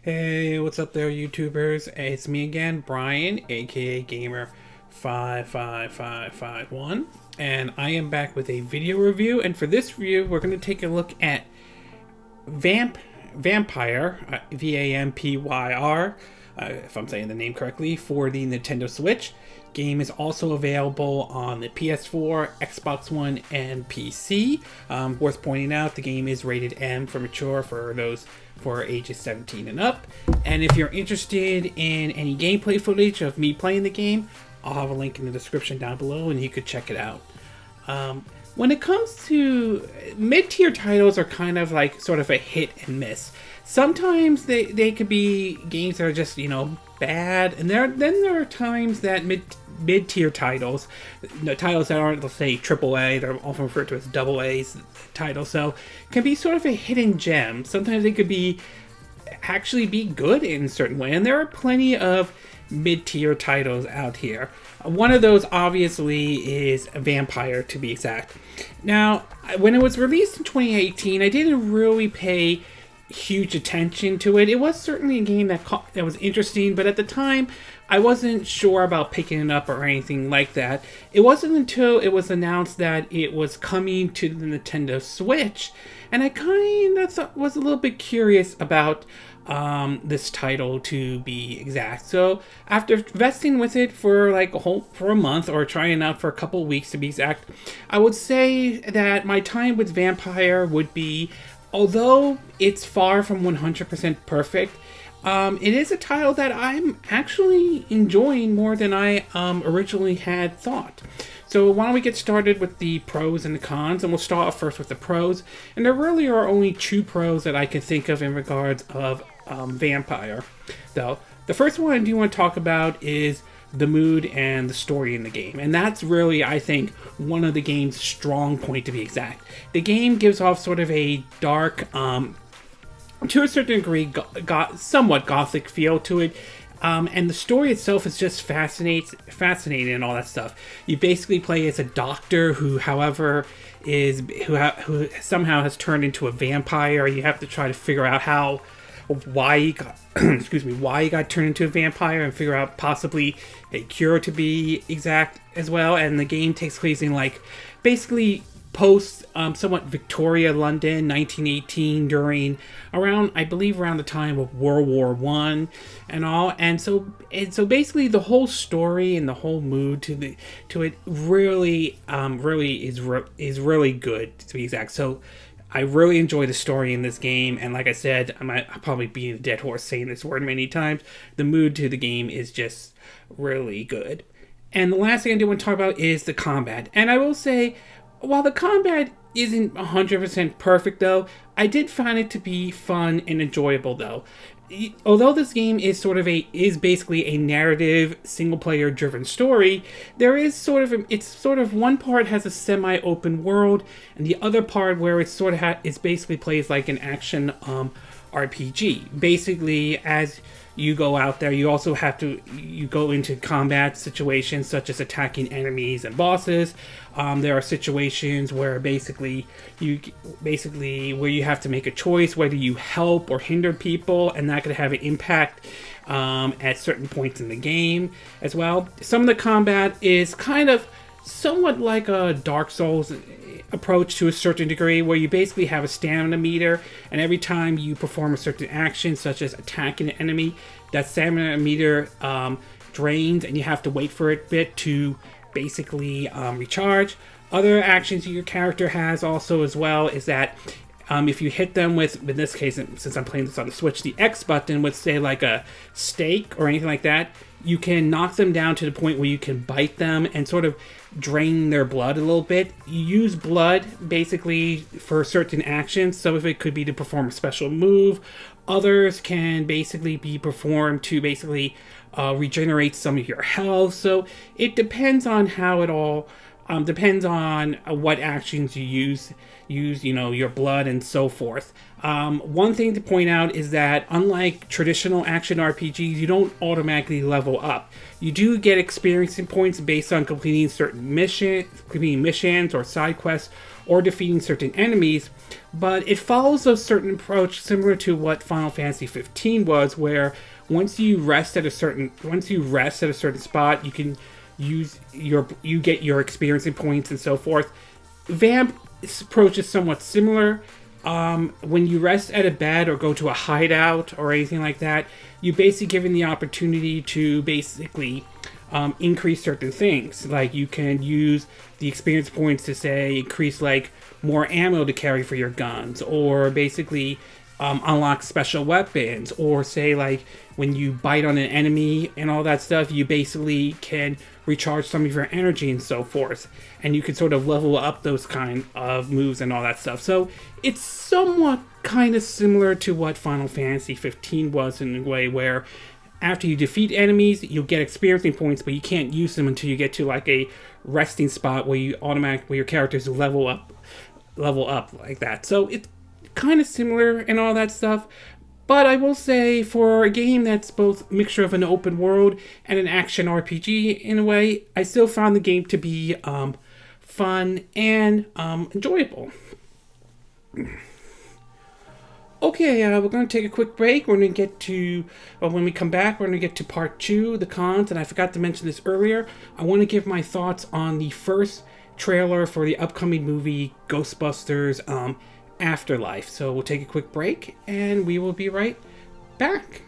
Hey, what's up there, YouTubers? It's me again, Brian, aka Gamer55551, and I am back with a video review. And for this review, we're going to take a look at Vampyr, Vampyr, if I'm saying the name correctly, for the Nintendo Switch. Game is also available on the PS4, Xbox One, and PC. Worth pointing out, the game is rated M for mature for those for ages 17 and up. And if you're interested in any gameplay footage of me playing the game, I'll have a link in the description down below and you could check it out. When it comes to mid-tier titles, are kind of like sort of a hit and miss. Sometimes they could be games that are just, bad, and then there are times that mid-tier titles, titles that aren't, let's say, AAA, they're often referred to as AA titles, so can be sort of a hidden gem. Sometimes they could actually be good in a certain way, and there are plenty of mid-tier titles out here. One of those obviously is Vampyr, to be exact. Now, when it was released in 2018, I didn't really pay huge attention to it. It was certainly a game that was interesting, but at the time I wasn't sure about picking it up or anything like that. It wasn't until it was announced that it was coming to the Nintendo Switch, and I kind of was a little bit curious about this title, to be exact. So after investing with it for a month, or trying it out for a couple weeks to be exact, I would say that my time with Vampyr would be, although it's far from 100% perfect, it is a title that I'm actually enjoying more than I originally had thought. So why don't we get started with the pros and the cons, and we'll start off first with the pros. And there really are only two pros that I can think of in regards of Vampyr, though. The first one I do want to talk about is the mood and the story in the game, and that's really, I think, one of the game's strong point, to be exact. The game gives off sort of a dark, to a certain degree, somewhat gothic feel to it. And the story itself is just fascinating and all that stuff. You basically play as a doctor who, however, who somehow has turned into a vampire. You have to try to figure out why he got why he got turned into a vampire, and figure out possibly a cure, to be exact, as well. And the game takes place in basically post somewhat Victoria London 1918, I believe around the time of World War I and all. And so basically the whole story and the whole mood to it really is really good, to be exact. So I really enjoy the story in this game, and like I said, I'll probably be a dead horse saying this word many times, the mood to the game is just really good. And the last thing I do want to talk about is the combat. And I will say, while the combat isn't 100% perfect, though, I did find it to be fun and enjoyable, though. Although this game is basically a narrative, single-player driven story, there is one part has a semi-open world, and the other part where it basically plays like an action RPG. Basically, as you go out there, you also you go into combat situations such as attacking enemies and bosses. There are situations where basically where you have to make a choice whether you help or hinder people, and that could have an impact at certain points in the game as well. Some of the combat is kind of somewhat like a Dark Souls approach to a certain degree, where you basically have a stamina meter, and every time you perform a certain action, such as attacking an enemy, that stamina meter drains, and you have to wait for it a bit to basically recharge. Other actions your character has also as well is that if you hit them with, in this case, since I'm playing this on the Switch, the X button with, say, like a stake or anything like that, you can knock them down to the point where you can bite them and sort of drain their blood a little bit. You use blood basically for certain actions. Some of it could be to perform a special move. Others can basically be performed to basically regenerate some of your health. So it depends on how it all depends on what actions you use, your blood and so forth. One thing to point out is that unlike traditional action RPGs, you don't automatically level up. You do get experience points based on completing certain missions or side quests, or defeating certain enemies, but it follows a certain approach similar to what Final Fantasy 15 was, where once you rest at a certain spot, you can you get your experiencing points and so forth. Vamp's approach is somewhat similar. When you rest at a bed or go to a hideout or anything like that, you basically given the opportunity to basically increase certain things. Like you can use the experience points to say increase like more ammo to carry for your guns, or basically unlock special weapons, or say like when you bite on an enemy and all that stuff, you basically can recharge some of your energy and so forth, and you can sort of level up those kind of moves and all that stuff. So it's somewhat kind of similar to what Final Fantasy 15 was, in a way where after you defeat enemies, you'll get experiencing points, but you can't use them until you get to like a resting spot where your characters level up like that. So it's kind of similar and all that stuff. But I will say, for a game that's both a mixture of an open world and an action RPG in a way, I still found the game to be fun and enjoyable. Okay, we're going to take a quick break. We're going to get to, when we come back, we're going to get to part 2, the cons. And I forgot to mention this earlier. I want to give my thoughts on the first trailer for the upcoming movie Ghostbusters Afterlife. So we'll take a quick break and we will be right back.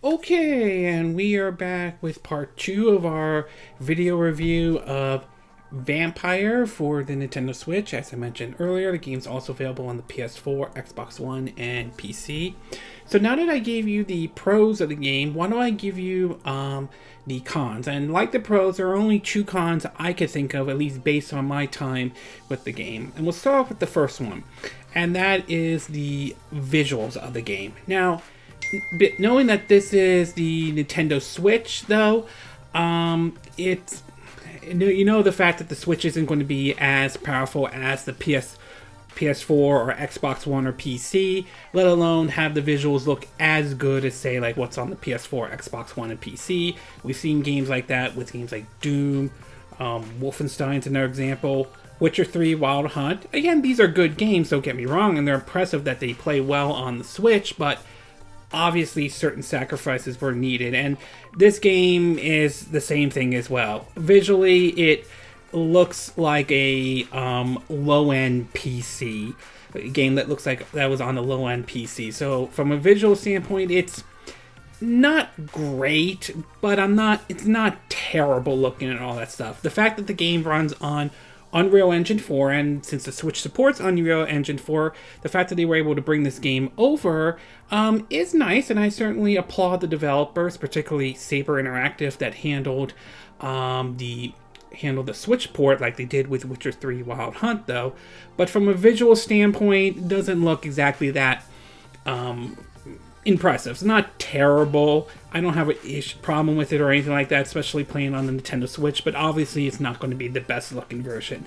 Okay, and we are back with part 2 of our video review of Vampyr for the Nintendo Switch. As I mentioned earlier, the game's also available on the PS4, Xbox One, and PC. So now that I gave you the pros of the game, why don't I give you the cons? And like the pros, there are only 2 cons I could think of, at least based on my time with the game. And we'll start off with the first one, and that is the visuals of the game. Now, knowing that this is the Nintendo Switch, though, it's the fact that the Switch isn't going to be as powerful as the PS4 or Xbox One or PC, let alone have the visuals look as good as, say, like what's on the PS4, Xbox One, and PC. We've seen games like that with games like Doom, Wolfenstein's another example, Witcher 3, Wild Hunt. Again, these are good games, don't get me wrong, and they're impressive that they play well on the Switch, but obviously certain sacrifices were needed, and this game is the same thing as well. Visually, it looks like a low-end PC, a game that looks like that was on the low-end PC. So from a visual standpoint, it's not great, but it's not terrible looking and all that stuff. The fact that the game runs on Unreal Engine 4, and since the Switch supports Unreal Engine 4, the fact that they were able to bring this game over is nice, and I certainly applaud the developers, particularly Saber Interactive, that handled the Switch port like they did with Witcher 3 Wild Hunt, though. But from a visual standpoint, it doesn't look exactly that impressive. It's not terrible. I don't have a problem with it or anything like that, especially playing on the Nintendo Switch, but obviously it's not going to be the best looking version.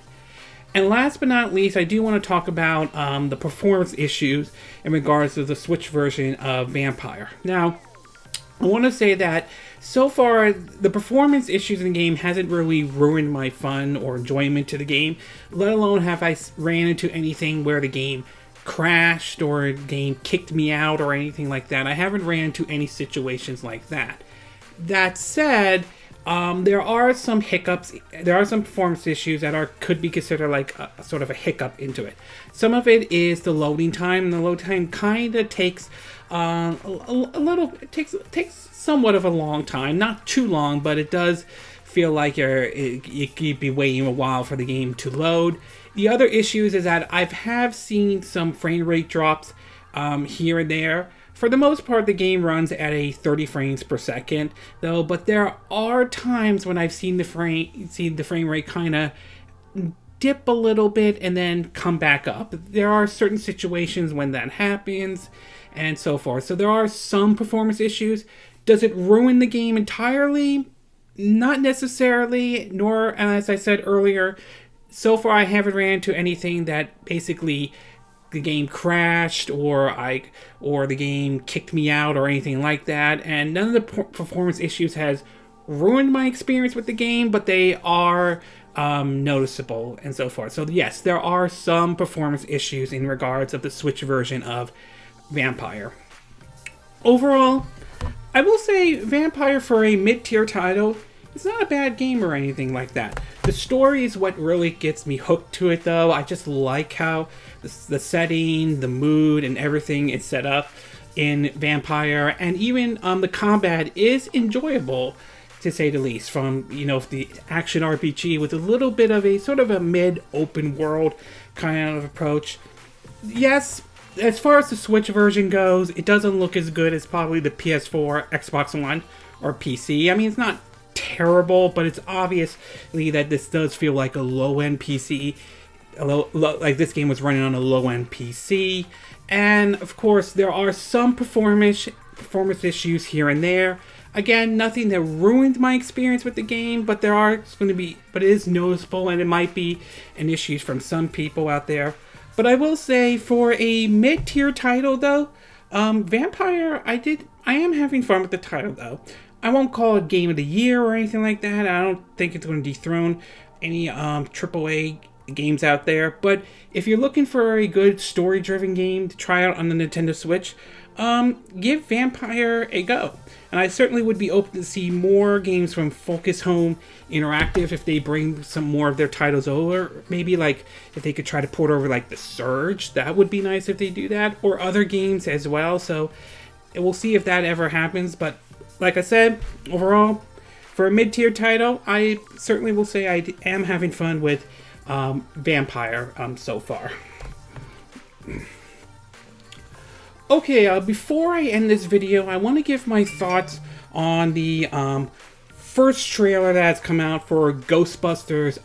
And last but not least, I do want to talk about the performance issues in regards to the Switch version of Vampyr. Now, I want to say that so far, the performance issues in the game hasn't really ruined my fun or enjoyment to the game, let alone have I ran into anything where the game crashed or a game kicked me out or anything like that. I haven't ran into any situations like that. That said, there are some hiccups. There are some performance issues that could be considered like a sort of a hiccup into it. Some of it is the loading time, and the load time kind of takes takes somewhat of a long time. Not too long, but it does feel like you could be waiting a while for the game to load. The other issues is that I have seen some frame rate drops here and there. For the most part, the game runs at a 30 frames per second, though. But there are times when I've seen the frame rate kind of dip a little bit and then come back up. There are certain situations when that happens, and so forth. So there are some performance issues. Does it ruin the game entirely? Not necessarily. Nor, as I said earlier, so far I haven't ran into anything that basically the game crashed or the game kicked me out or anything like that. And none of the performance issues has ruined my experience with the game, but they are noticeable and so forth. So yes, there are some performance issues in regards of the Switch version of Vampyr. Overall, I will say Vampyr, for a mid-tier title, it's not a bad game or anything like that. The story is what really gets me hooked to it, though. I just like how the setting, the mood, and everything is set up in Vampyr, and even the combat is enjoyable, to say the least. From, you know, the action RPG with a little bit of a sort of a mid-open world kind of approach. Yes, as far as the Switch version goes, it doesn't look as good as probably the PS4, Xbox One, or PC. I mean, it's not terrible, but it's obviously that this does feel like a low-end PC. Like this game was running on a low-end PC. And of course, there are some performance issues here and there. Again, nothing that ruined my experience with the game, but it is noticeable, and it might be an issue from some people out there. But I will say, for a mid-tier title, though, Vampyr, I am having fun with the title, though. I won't call it Game of the Year or anything like that. I don't think it's going to dethrone any AAA games out there. But if you're looking for a good story-driven game to try out on the Nintendo Switch, give Vampyr a go. And I certainly would be open to see more games from Focus Home Interactive if they bring some more of their titles over. Maybe like if they could try to port over like The Surge, that would be nice if they do that, or other games as well. So we'll see if that ever happens. But like I said, overall, for a mid-tier title, I certainly will say I am having fun with Vampyr so far. Okay, before I end this video, I want to give my thoughts on the first trailer that has come out for Ghostbusters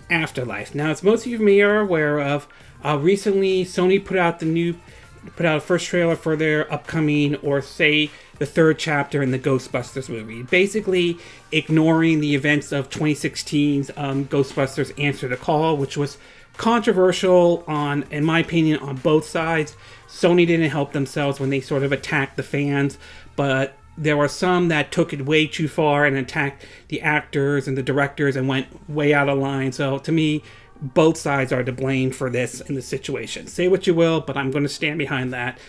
Afterlife. Now, as most of you may are aware of, recently Sony put out a first trailer for their upcoming, or say, the third chapter in the Ghostbusters movie. Basically, ignoring the events of 2016's Ghostbusters Answer the Call, which was controversial in my opinion, on both sides. Sony didn't help themselves when they sort of attacked the fans, but there were some that took it way too far and attacked the actors and the directors and went way out of line. So to me, both sides are to blame for this in the situation. Say what you will, but I'm going to stand behind that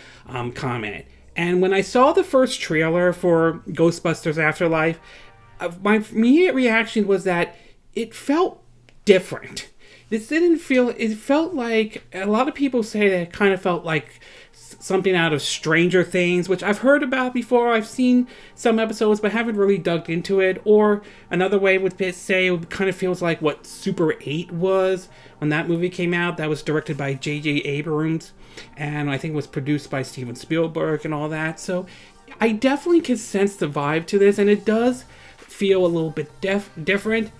comment. And when I saw the first trailer for Ghostbusters Afterlife, my immediate reaction was that it felt different. It felt like, a lot of people say that it kind of felt like something out of Stranger Things, which I've heard about before. I've seen some episodes, but haven't really dug into it. Or another way would say it kind of feels like what Super 8 was when that movie came out. That was directed by J.J. Abrams, and I think was produced by Steven Spielberg and all that. So I definitely can sense the vibe to this, and it does feel a little bit different.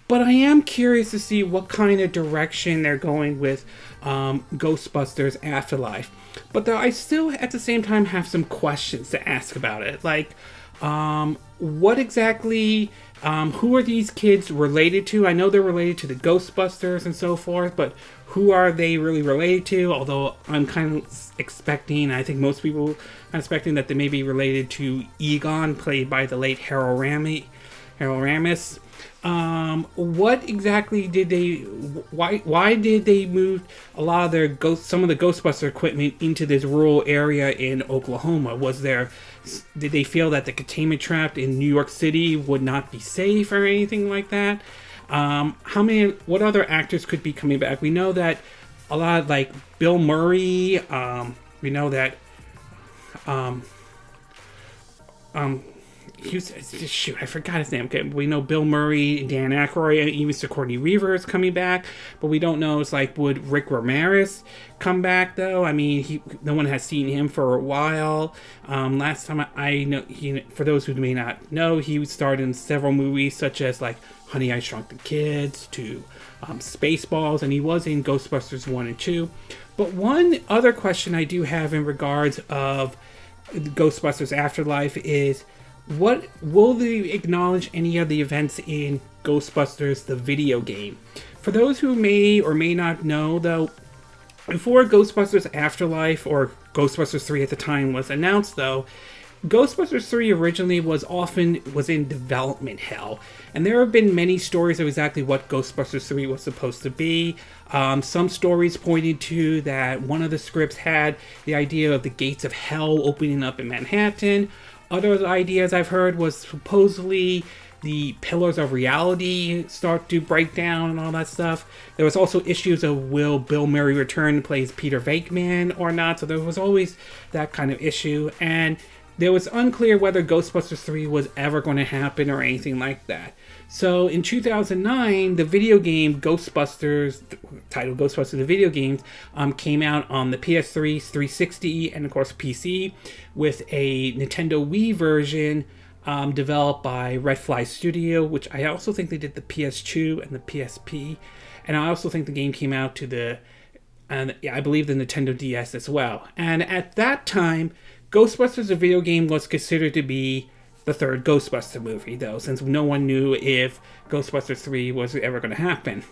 But I am curious to see what kind of direction they're going with Ghostbusters Afterlife. But I still, at the same time, have some questions to ask about it. Like, what exactly, who are these kids related to? I know they're related to the Ghostbusters and so forth, but who are they really related to? Although I'm kind of expecting, I think most people are expecting that they may be related to Egon, played by the late Harold Ramis. What exactly did they? Why did they move a lot of their some of the Ghostbuster equipment into this rural area in Oklahoma? Did they feel that the containment trap in New York City would not be safe or anything like that? What other actors could be coming back? We know that a lot of, like, Bill Murray. We know that. I forgot his name. Okay, we know Bill Murray, Dan Aykroyd, and even Sigourney Weaver is coming back, but we don't know. It's like, would Rick Ramirez come back though? I mean, no one has seen him for a while. Last time I know, for those who may not know, he starred in several movies such as like Honey, I Shrunk the Kids, to Spaceballs, and he was in Ghostbusters 1 and 2. But one other question I do have in regards of Ghostbusters Afterlife is, what will they acknowledge any of the events in Ghostbusters the video game? For those who may or may not know, though, Before Ghostbusters Afterlife, or Ghostbusters 3 at the time, was announced, though, Ghostbusters 3 originally was in development hell, and there have been many stories of exactly what Ghostbusters 3 was supposed to be. Some stories pointed to that one of the scripts had the idea of the gates of hell opening up in Manhattan. Other ideas I've heard was supposedly the pillars of reality start to break down and all that stuff. There was also issues of will Bill Murray return and plays Peter Venkman or not, so there was always that kind of issue, and there was unclear whether Ghostbusters 3 was ever going to happen or anything like that. So in 2009, the video game Ghostbusters, titled Ghostbusters the Video Games, came out on the PS3, 360, and of course PC, with a Nintendo Wii version developed by Aulx Studio, which I also think they did the PS2 and the PSP. And I also think the game came out to I believe the Nintendo DS as well. And at that time, Ghostbusters, the video game, was considered to be the third Ghostbuster movie, though, since no one knew if Ghostbusters 3 was ever going to happen.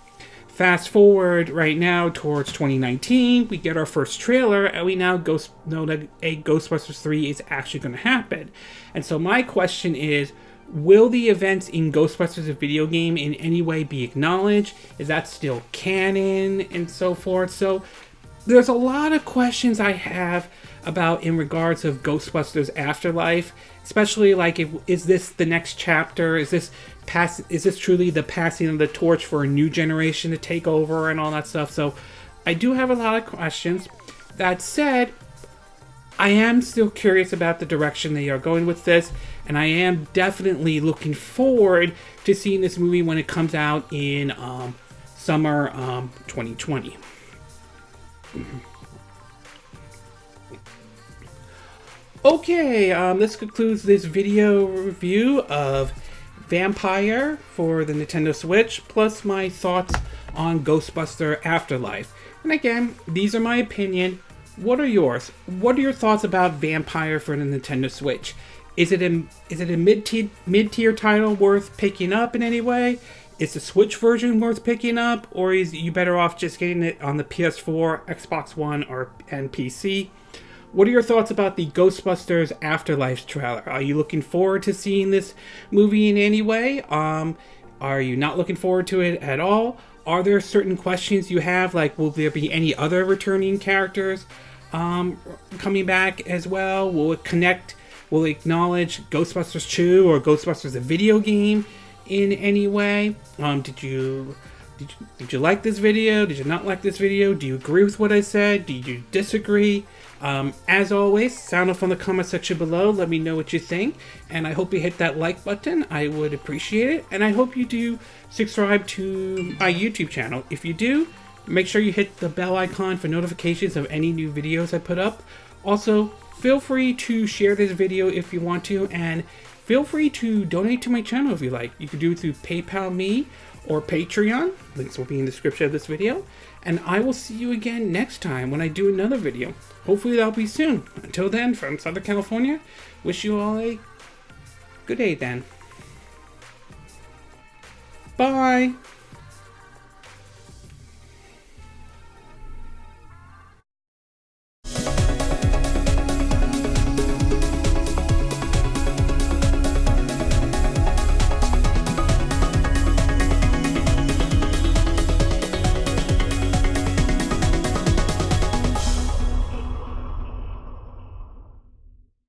Fast forward right now towards 2019, we get our first trailer, and we now know that a Ghostbusters 3 is actually going to happen. And so my question is, will the events in Ghostbusters, the video game, in any way be acknowledged? Is that still canon and so forth? So there's a lot of questions I have about in regards of Ghostbusters Afterlife, especially like, is this the next chapter? Is this truly the passing of the torch for a new generation to take over and all that stuff? So I do have a lot of questions. That said, I am still curious about the direction they are going with this, and I am definitely looking forward to seeing this movie when it comes out in summer 2020. Okay, this concludes this video review of Vampyr for the Nintendo Switch, plus my thoughts on Ghostbuster Afterlife. And again, these are my opinion. What are yours? What are your thoughts about Vampyr for the Nintendo Switch? Is it a mid-tier title worth picking up in any way? Is the Switch version worth picking up, or is you better off just getting it on the PS4, Xbox One, and PC? What are your thoughts about the Ghostbusters Afterlife trailer? Are you looking forward to seeing this movie in any way? Are you not looking forward to it at all? Are there certain questions you have, like will there be any other returning characters coming back as well? Will it acknowledge Ghostbusters 2 or Ghostbusters the video game in any way? Did you like this video? Did you not like this video? Do you agree with what I said? Do you disagree? As always, sound off on the comment section below. Let me know what you think. And I hope you hit that like button. I would appreciate it. And I hope you do subscribe to my YouTube channel. If you do, make sure you hit the bell icon for notifications of any new videos I put up. Also, feel free to share this video if you want to. And feel free to donate to my channel if you like. You can do it through PayPal Me or Patreon. Links will be in the description of this video. And I will see you again next time when I do another video. Hopefully that'll be soon. Until then, from Southern California, wish you all a good day then. Bye!